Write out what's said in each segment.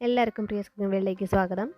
എല്ലാവർക്കും പ്രിയ കുക്കിംഗ് വേൾഡിലേക്ക് സ്വാഗതം.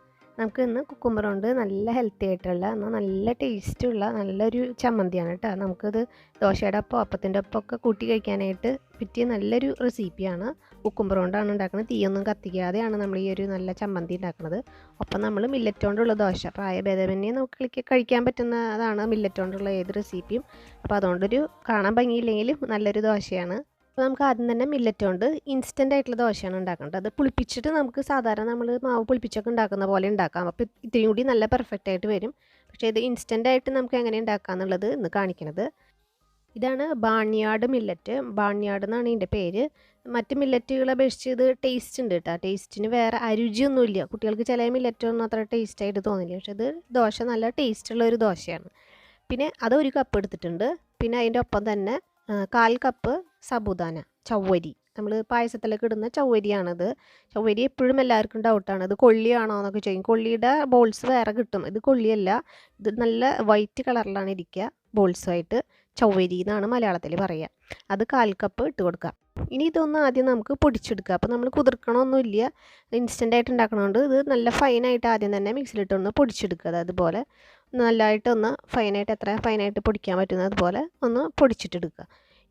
നമുക്ക് ഇന്ന് കുക്കുംബർ കൊണ്ട് നല്ല ഹെൽത്തി ആയിട്ടുള്ള എന്നാൽ നല്ല ടേസ്റ്റുള്ള നല്ലൊരു ചമ്മന്തിയാണ് കേട്ടോ. നമുക്കിത് ദോശയുടെ ഒപ്പം അപ്പത്തിൻ്റെ ഒപ്പം ഒക്കെ കൂട്ടി കഴിക്കാനായിട്ട് പറ്റിയ നല്ലൊരു റെസിപ്പിയാണ്. കുക്കുംബർ കൊണ്ടാണ് ഉണ്ടാക്കുന്നത്. തീയൊന്നും കത്തിക്കാതെയാണ് നമ്മൾ ഈ ഒരു നല്ല ചമ്മന്തി ഉണ്ടാക്കുന്നത്. ഒപ്പം നമ്മൾ മില്ലറ്റ് കൊണ്ടുള്ള ദോശ പ്രായഭേദമന്യേ നമുക്ക് കഴിക്കാൻ പറ്റുന്നതാണ് മില്ലറ്റ് കൊണ്ടുള്ള ഏത് റെസിപ്പിയും. അപ്പോൾ അതുകൊണ്ടൊരു കാണാൻ ഭംഗിയില്ലെങ്കിലും നല്ലൊരു ദോശയാണ്. അപ്പോൾ നമുക്ക് ആദ്യം തന്നെ മില്ലറ്റ് കൊണ്ട് ഇൻസ്റ്റൻ്റ് ആയിട്ടുള്ള ദോശയാണ് ഉണ്ടാക്കേണ്ടത്. അത് പുളിപ്പിച്ചിട്ട് നമുക്ക് സാധാരണ നമ്മൾ മാവ് പുളിപ്പിച്ചൊക്കെ ഉണ്ടാക്കുന്ന പോലെ ഉണ്ടാക്കാം. അപ്പോൾ ഇത്തിരി കൂടി നല്ല പെർഫെക്റ്റ് ആയിട്ട് വരും. പക്ഷേ ഇത് ഇൻസ്റ്റൻ്റ് ആയിട്ട് നമുക്ക് എങ്ങനെ ഉണ്ടാക്കാം എന്നുള്ളത് ഇന്ന് കാണിക്കുന്നത്. ഇതാണ് ബാൺയാർഡ് മില്ലറ്റ്. ബാൺയാർഡ് എന്നാണ് ഇതിൻ്റെ പേര്. മറ്റ് മില്ലറ്റുകളെ അപേക്ഷിച്ച് ഇത് ടേസ്റ്റ് ഉണ്ട് കേട്ടോ. ടേസ്റ്റിന് വേറെ അരുചിയൊന്നുമില്ല. കുട്ടികൾക്ക് ചില മില്ലറ്റൊന്നും അത്ര ടേസ്റ്റായിട്ട് തോന്നില്ല. പക്ഷേ ഇത് ദോശ നല്ല ടേസ്റ്റുള്ള ഒരു ദോശയാണ്. പിന്നെ അത് ഒരു കപ്പ് എടുത്തിട്ടുണ്ട്. പിന്നെ അതിൻ്റെ ഒപ്പം തന്നെ 1/4 കപ്പ് സബൂദാന ചവ്വരി, നമ്മൾ പായസത്തിലൊക്കെ ഇടുന്ന ചവ്വരിയാണിത്. ചവ്വരി എപ്പോഴും എല്ലാവർക്കും ഡൗട്ടാണ്, ഇത് കൊള്ളിയാണോ എന്നൊക്കെ ചോദിക്കും. കൊള്ളിയുടെ ബോൾസ് വേറെ കിട്ടും, ഇത് കൊള്ളിയല്ല. ഇത് നല്ല വൈറ്റ് കളറിലാണ് ഇരിക്കുക ബോൾസുമായിട്ട്. ചവ്വരി എന്നാണ് മലയാളത്തിൽ പറയുക. അത് 1/4 കപ്പ് ഇട്ട് കൊടുക്കുക. ഇനി ഇതൊന്ന് ആദ്യം നമുക്ക് പൊടിച്ചെടുക്കുക. അപ്പോൾ നമ്മൾ കുതിർക്കണമൊന്നുമില്ല, ഇൻസ്റ്റൻ്റായിട്ട് ഉണ്ടാക്കണതുകൊണ്ട് ഇത് നല്ല ഫൈനായിട്ട് ആദ്യം തന്നെ മിക്സിയിലിട്ടൊന്ന് പൊടിച്ചെടുക്കുക. അതുപോലെ നല്ലതായിട്ടൊന്ന് ഫൈനായിട്ട്, എത്ര ഫൈനായിട്ട് പൊടിക്കാൻ പറ്റുന്നത് അതുപോലെ ഒന്ന് പൊടിച്ചിട്ടെടുക്കുക.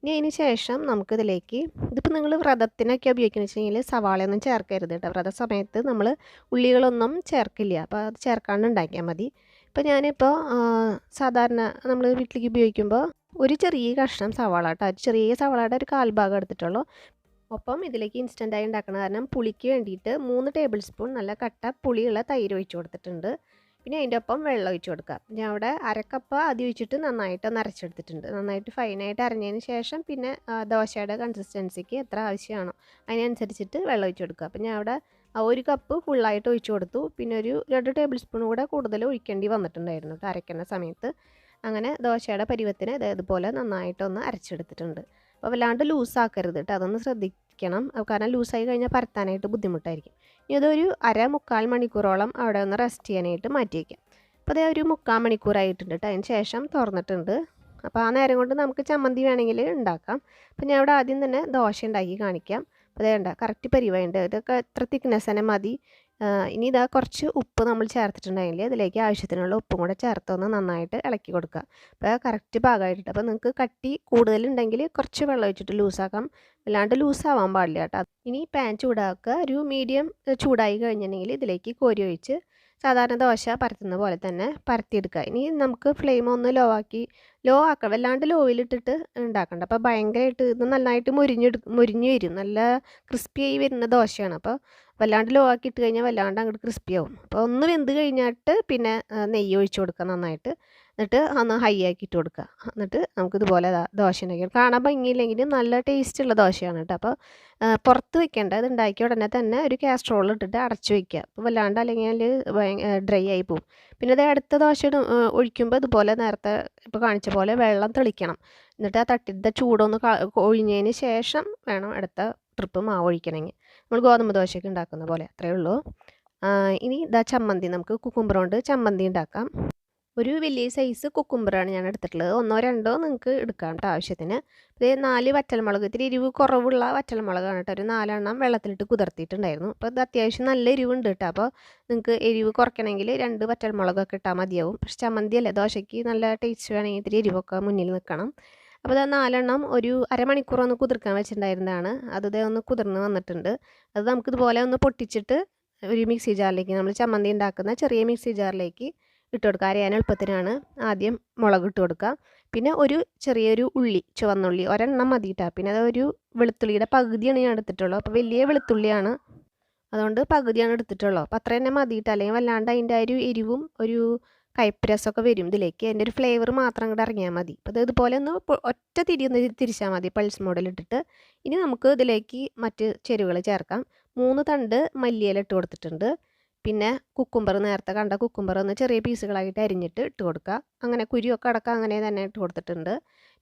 ഇനി അതിന് ശേഷം നമുക്കിതിലേക്ക്, ഇതിപ്പോൾ നിങ്ങൾ വ്രതത്തിനൊക്കെ ഉപയോഗിക്കുന്നത് വെച്ചിട്ടുണ്ടെങ്കിൽ സവാളയൊന്നും ചേർക്കരുത് കേട്ടോ. വ്രത സമയത്ത് നമ്മൾ ഉള്ളികളൊന്നും ചേർക്കില്ല, അപ്പോൾ അത് ചേർക്കാണ്ട് ഉണ്ടാക്കിയാൽ മതി. ഇപ്പോൾ ഞാനിപ്പോൾ സാധാരണ നമ്മൾ വീട്ടിലേക്ക് ഉപയോഗിക്കുമ്പോൾ ഒരു ചെറിയ കഷ്ണം സവാള കേട്ടോ, ചെറിയ സവാളയുടെ ഒരു 1/4 ഭാഗം എടുത്തിട്ടുള്ളൂ. ഒപ്പം ഇതിലേക്ക് ഇൻസ്റ്റൻ്റായി ഉണ്ടാക്കണ കാരണം പുളിക്ക് വേണ്ടിയിട്ട് 3 ടേബിൾ സ്പൂൺ നല്ല കട്ട പുളിയുള്ള തൈര് ഒഴിച്ച് കൊടുത്തിട്ടുണ്ട്. പിന്നെ അതിൻ്റെ ഒപ്പം വെള്ളം ഒഴിച്ച് കൊടുക്കുക. ഞാൻ അവിടെ 1/2 കപ്പ് ആദ്യം ഒഴിച്ചിട്ട് നന്നായിട്ടൊന്ന് അരച്ചെടുത്തിട്ടുണ്ട്. നന്നായിട്ട് ഫൈനായിട്ട് അരഞ്ഞതിന് ശേഷം പിന്നെ ദോശയുടെ കൺസിസ്റ്റൻസിക്ക് എത്ര ആവശ്യമാണോ അതിനനുസരിച്ചിട്ട് വെള്ളം ഒഴിച്ച് കൊടുക്കുക. അപ്പോൾ ഞാൻ അവിടെ 1 കപ്പ് ഫുള്ളായിട്ട് ഒഴിച്ച് കൊടുത്തു. പിന്നെ ഒരു 2 ടേബിൾ സ്പൂൺ കൂടെ കൂടുതൽ ഒഴിക്കേണ്ടി വന്നിട്ടുണ്ടായിരുന്നു അരയ്ക്കുന്ന സമയത്ത്. അങ്ങനെ ദോശയുടെ പരുവത്തിന് ഇതുപോലെ നന്നായിട്ടൊന്ന് അരച്ചെടുത്തിട്ടുണ്ട്. അപ്പോൾ വല്ലാണ്ട് ലൂസാക്കരുത് കേട്ടോ, അതൊന്ന് ശ്രദ്ധിക്കണം. കാരണം ലൂസായി കഴിഞ്ഞാൽ പരത്താനായിട്ട് ബുദ്ധിമുട്ടായിരിക്കും. ഇനി അതൊരു 1/4 മണിക്കൂറോളം അവിടെ ഒന്ന് റെസ്റ്റ് ചെയ്യാനായിട്ട് മാറ്റി വയ്ക്കാം. അപ്പോൾ അതേ ഒരു 3/4 മണിക്കൂറായിട്ടുണ്ട് കേട്ടോ. അതിന് ശേഷം തുറന്നിട്ടുണ്ട്. അപ്പോൾ ആ നേരം കൊണ്ട് നമുക്ക് ചമ്മന്തി വേണമെങ്കിൽ ഉണ്ടാക്കാം. അപ്പോൾ ഞാൻ അവിടെ ആദ്യം തന്നെ ദോശ ഉണ്ടാക്കി കാണിക്കാം. അപ്പോൾ അതേ ഉണ്ടാ കറക്റ്റ് പരിവായുണ്ട്. ഇതൊക്കെ എത്ര തിക്നെസ് തന്നെ മതി. ഇനി ഇതാ കുറച്ച് ഉപ്പ് നമ്മൾ ചേർത്തിട്ടുണ്ടെങ്കിൽ അതിലേക്ക് ആവശ്യത്തിനുള്ള ഉപ്പും കൂടെ ചേർത്തൊന്ന് നന്നായിട്ട് ഇളക്കി കൊടുക്കുക. അപ്പോൾ കറക്റ്റ് പാകമായിട്ടുണ്ട്. അപ്പോൾ നിങ്ങൾക്ക് കട്ടി കൂടുതലുണ്ടെങ്കിൽ കുറച്ച് വെള്ളം ഒഴിച്ചിട്ട് ലൂസാക്കാം, അല്ലാണ്ട് ലൂസാവാൻ പാടില്ല കേട്ടോ. ഇനി പാൻ ചൂടാക്കുക. ഒരു മീഡിയം ചൂടായി കഴിഞ്ഞിട്ടുണ്ടെങ്കിൽ ഇതിലേക്ക് കോരി ഒഴിച്ച് സാധാരണ ദോശ പരത്തുന്ന പോലെ തന്നെ പരത്തിയെടുക്കുക. ഇനി നമുക്ക് ഫ്ലെയിം ഒന്ന് ലോ ആക്കുക, വല്ലാണ്ട് ലോയിലിട്ടിട്ട് ഉണ്ടാക്കണ്ട. അപ്പോൾ ഭയങ്കരമായിട്ട് ഇത് നന്നായിട്ട് മുരിഞ്ഞ് വരും, നല്ല ക്രിസ്പി ആയി വരുന്ന ദോശയാണ്. അപ്പോൾ വല്ലാണ്ട് ലോ ആക്കി ഇട്ട് കഴിഞ്ഞാൽ വല്ലാണ്ട് അങ്ങോട്ട് ക്രിസ്പി ആവും. അപ്പോൾ ഒന്ന് വെന്ത് കഴിഞ്ഞിട്ട് പിന്നെ നെയ്യ് ഒഴിച്ച് കൊടുക്കുക നന്നായിട്ട്. എന്നിട്ട് ഒന്ന് ഹൈ ആക്കി ഇട്ട് കൊടുക്കുക. എന്നിട്ട് നമുക്കിതുപോലെ ദോശ ഉണ്ടാക്കി കാണാൻ ഭംഗിയില്ലെങ്കിലും നല്ല ടേസ്റ്റുള്ള ദോശയാണ് കേട്ടോ. അപ്പോൾ പുറത്ത് വെക്കേണ്ട, ഇത് ഉണ്ടാക്കിയ ഉടനെ തന്നെ ഒരു കാസ്ട്രോൾ ഇട്ടിട്ട് അടച്ച് വയ്ക്കുക. അപ്പോൾ വല്ലാണ്ട് അല്ലെങ്കിൽ ഡ്രൈ ആയി പോവും. പിന്നെ അത് അടുത്ത ദോശ ഒഴിക്കുമ്പോൾ ഇതുപോലെ നേരത്തെ ഇപ്പോൾ കാണിച്ച പോലെ വെള്ളം തെളിക്കണം. എന്നിട്ട് ആ തട്ടിൻ്റെ ചൂടൊന്ന് ഒഴിഞ്ഞതിന് ശേഷം വേണം അടുത്ത ട്രിപ്പ് മാവ് ഒഴിക്കണമെങ്കിൽ. നമ്മൾ ഗോതമ്പ് ദോശയൊക്കെ ഉണ്ടാക്കുന്ന പോലെ, അത്രയേ ഉള്ളൂ. ഇനി ഇതാ ചമ്മന്തി, നമുക്ക് കുക്കുംബർ കൊണ്ട് ചമ്മന്തി ഉണ്ടാക്കാം. ഒരു വലിയ സൈസ് കുക്കുംബറാണ് ഞാൻ എടുത്തിട്ടുള്ളത്. 1 2 നിങ്ങൾക്ക് എടുക്കാം കേട്ടോ ആവശ്യത്തിന്. ഇത് 4 വറ്റൽമുളക്, ഇത്തിരി എരിവ് കുറവുള്ള വറ്റൽമുളകാണ് കേട്ടോ. ഒരു 4 എണ്ണം വെള്ളത്തിലിട്ട് കുതിർത്തിയിട്ടുണ്ടായിരുന്നു. അപ്പോൾ ഇത് അത്യാവശ്യം നല്ല എരിവുണ്ട് കേട്ടോ. അപ്പോൾ നിങ്ങൾക്ക് എരിവ് കുറയ്ക്കണമെങ്കിൽ 2 വറ്റൽമുളകൊക്കെ ഇട്ടാൽ മതിയാവും. പക്ഷെ ചമ്മന്തി അല്ലേ, ദോശയ്ക്ക് നല്ല ടേസ്റ്റ് വേണമെങ്കിൽ ഇത്തിരി എരിവൊക്കെ മുന്നിൽ നിൽക്കണം. അപ്പോൾ ഇത് 4 എണ്ണം ഒരു അരമണിക്കൂർ ഒന്ന് കുതിർക്കാൻ വെച്ചിട്ടുണ്ടായിരുന്നതാണ്. അത് ഒന്ന് കുതിർന്ന് വന്നിട്ടുണ്ട്. അത് നമുക്കിതുപോലെ ഒന്ന് പൊട്ടിച്ചിട്ട് ഒരു മിക്സി ജാറിലേക്ക്, നമ്മൾ ചമ്മന്തി ഉണ്ടാക്കുന്ന ചെറിയ മിക്സി ജാറിലേക്ക് ഇട്ട് കൊടുക്കുക. അരയാൻ എളുപ്പത്തിനാണ്. ആദ്യം മുളക് ഇട്ട് കൊടുക്കുക. പിന്നെ ഒരു ചെറിയൊരു ഉള്ളി, ചുവന്നുള്ളി ഒരെണ്ണം മതി കേട്ടോ. പിന്നെ അതൊരു വെളുത്തുള്ളിയുടെ പകുതിയാണ് ഞാൻ എടുത്തിട്ടുള്ളൂ. അപ്പോൾ വലിയ വെളുത്തുള്ളിയാണ്, അതുകൊണ്ട് പകുതിയാണ് എടുത്തിട്ടുള്ളൂ. അപ്പോൾ അത്ര തന്നെ മതി കേട്ടോ, അല്ലെങ്കിൽ വല്ലാണ്ട് അതിൻ്റെ ഒരു എരിവും ഒരു കയ്പ്പ് രസമൊക്കെ വരും ഇതിലേക്ക്. അതിൻ്റെ ഒരു ഫ്ലേവർ മാത്രം അങ്ങോട്ട് ഇറങ്ങിയാൽ മതി. അപ്പോൾ ഇതുപോലെ ഒന്ന് ഒറ്റ ഒന്ന് തിരിച്ചാൽ മതി പൾസ് മോഡിലിട്ടിട്ട്. ഇനി നമുക്ക് ഇതിലേക്ക് മറ്റ് ചേരുവകൾ ചേർക്കാം. 3 തണ്ട് മല്ലിയില ഇട്ട് കൊടുത്തിട്ടുണ്ട്. പിന്നെ കുക്കുംബർ, നേരത്തെ കണ്ട കുക്കുംബർ ഒന്ന് ചെറിയ പീസുകളായിട്ട് അരിഞ്ഞിട്ട് ഇട്ട് കൊടുക്കുക. അങ്ങനെ കുരുവൊക്കെ അടക്കം അങ്ങനെ തന്നെ ഇട്ട് കൊടുത്തിട്ടുണ്ട്.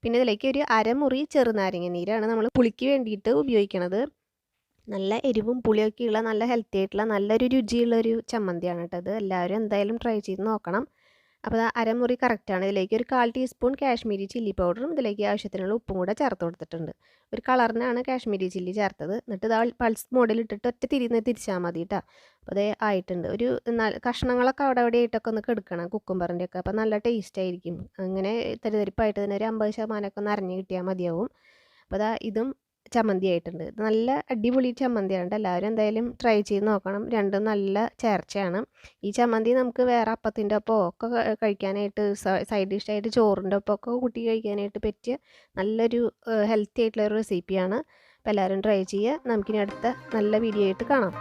പിന്നെ ഇതിലേക്ക് ഒരു അരമുറി ചെറുനാരങ്ങ നീരാണ് നമ്മൾ പുളിക്ക് വേണ്ടിയിട്ട് ഉപയോഗിക്കുന്നത്. നല്ല എരിവും പുളിയൊക്കെയുള്ള നല്ല ഹെൽത്തി ആയിട്ടുള്ള നല്ലൊരു രുചിയുള്ളൊരു ചമ്മന്തിയാണ് കേട്ടോ. അത് എല്ലാവരും എന്തായാലും ട്രൈ ചെയ്ത് നോക്കണം. അപ്പോൾ അരമുറി കറക്റ്റാണ്. ഇതിലേക്ക് ഒരു 1/4 ടീസ്പൂൺ കാശ്മീരി ചില്ലി പൗഡറും ഇതിലേക്ക് ആവശ്യത്തിനുള്ള ഉപ്പും കൂടെ ചേർത്ത് കൊടുത്തിട്ടുണ്ട്. ഒരു കളറിനാണ് കാശ്മീരി ചില്ലി ചേർത്തത്. എന്നിട്ട് ഇതാ പൾസ് മോഡിൽ ഇട്ടിട്ട് ഒറ്റ തിരിച്ചാൽ മതി കേട്ടോ. അപ്പോൾ അതേ ആയിട്ടുണ്ട്. ഒരു കഷ്ണങ്ങളൊക്കെ അവിടെ അവിടെ ആയിട്ടൊക്കെ ഒന്ന് കെടുക്കണം കുക്കുംബറിൻ്റെ ഒക്കെ. അപ്പോൾ നല്ല ടേസ്റ്റ് ആയിരിക്കും. അങ്ങനെ തരിതരിപ്പായിട്ട് തന്നെ ഒരു 50% ഒന്ന് അരഞ്ഞ് കിട്ടിയാൽ മതിയാവും. അപ്പോൾ അതാ ഇതും ചമ്മന്തി ആയിട്ടുണ്ട്. ഇത് നല്ല അടിപൊളി ചമ്മന്തിയാണ്. എല്ലാവരും എന്തായാലും ട്രൈ ചെയ്ത് നോക്കണം. രണ്ടും നല്ല ചേർച്ചയാണ്. ഈ ചമ്മന്തി നമുക്ക് വേറെ അപ്പത്തിൻ്റെ ഒപ്പം ഒക്കെ കഴിക്കാനായിട്ട് സൈഡ് ഡിഷായിട്ട് ചോറിൻ്റെ ഒപ്പമൊക്കെ കൂട്ടി കഴിക്കാനായിട്ട് പറ്റിയ നല്ലൊരു ഹെൽത്തി ആയിട്ടുള്ള ഒരു റെസിപ്പിയാണ്. അപ്പോൾ എല്ലാവരും ട്രൈ ചെയ്യുക. നമുക്കിനി അടുത്ത നല്ല വീഡിയോ ആയിട്ട് കാണാം.